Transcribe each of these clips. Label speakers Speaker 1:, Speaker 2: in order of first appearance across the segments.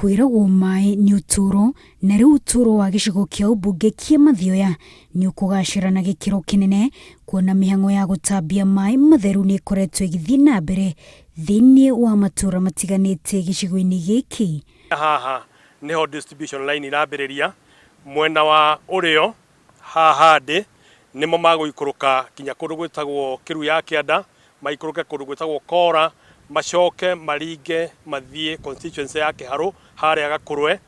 Speaker 1: kwiragwo mai ni uturo na riu uturo wa gicigo kia ubunge kia Mathioya ni ukugacira na gikiro kinene kuona mihango ya gutambia mai matheru ni ikoretwo igithii na mbere thiini wa matura matiganite gicigo-ini giki.
Speaker 2: Haha niho distribution line irambiriria mwena wa urio haha ndi nimo maguikuruka kinya kundu gwitagwo Kiru ya Kianda, maikuruke kundu gwitagwo Kora, macoke maringe mathie constituency ya Kiharu haria Gakurwe,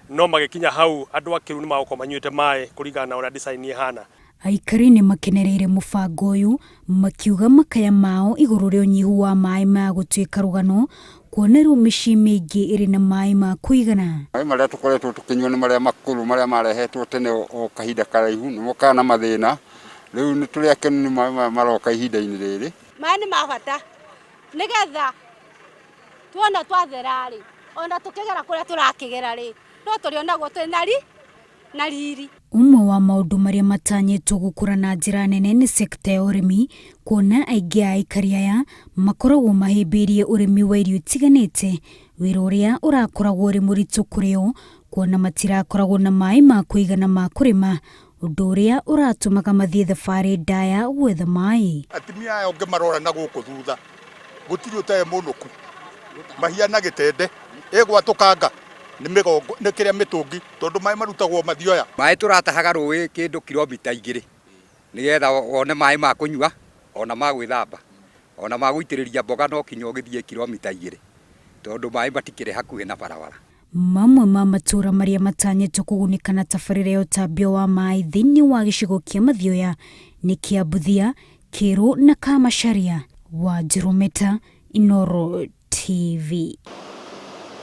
Speaker 2: no magikinya hau andu a Kiru ni magukorwo manyuite mai kuringana na uria design ihana.
Speaker 1: Aikari ni makenereire mubango uyu makiuga makaya mao iguru ria unyihu wa mai ma gutuika rugano kuona riu micii mingi iri na mai ma kuigana.
Speaker 3: Mai maria tukoretwo tukinyua ni maria makuru maria marehetwo tene o kahinda karaihu ni mukana mathina riu ni turi akenu ni mai maroka ihinda-ini riri.
Speaker 4: Mai ni mabata nigetha tuona twathera ri ona tukigera kuria turakigera ri no turionagwo twina na riri.
Speaker 1: Umwe wa maundu maria matanyitwo gukura na njira nene ni sekta ya urimi kuona aingi a aikari aya makoragwo mahimbirie urimi wa irio itiganite wira uria urakoragwo uri muritu kuri o kuona matirakoragwo na mai ma kuigana ma kurima undu uria uratumaga mathie thabari ndaya gwetha mai.
Speaker 5: Atimia aya onge marora na guku thutha gutiri utae munuku mahia na gitende egwatukanga ni migongo ni kiria mitungi tondu mai marutagwo Mathioya.
Speaker 6: Mai turatahaga rui kindu kilomita 2 nigetha wone mai ma kunyua ona ma gwithamba ona ma guitiriria mboga no kinya ugithie kilomita 2 tondu mai matikire hakuhi na barabara.
Speaker 1: Mamwe ma matura maria matanyitwo kugunika na tabarire ya utambio wa mai thiini wa gicigo kia Mathioya ni Kiambuthia, Kiru na Kamacharia. Wanjiru Meta, Inooro TV.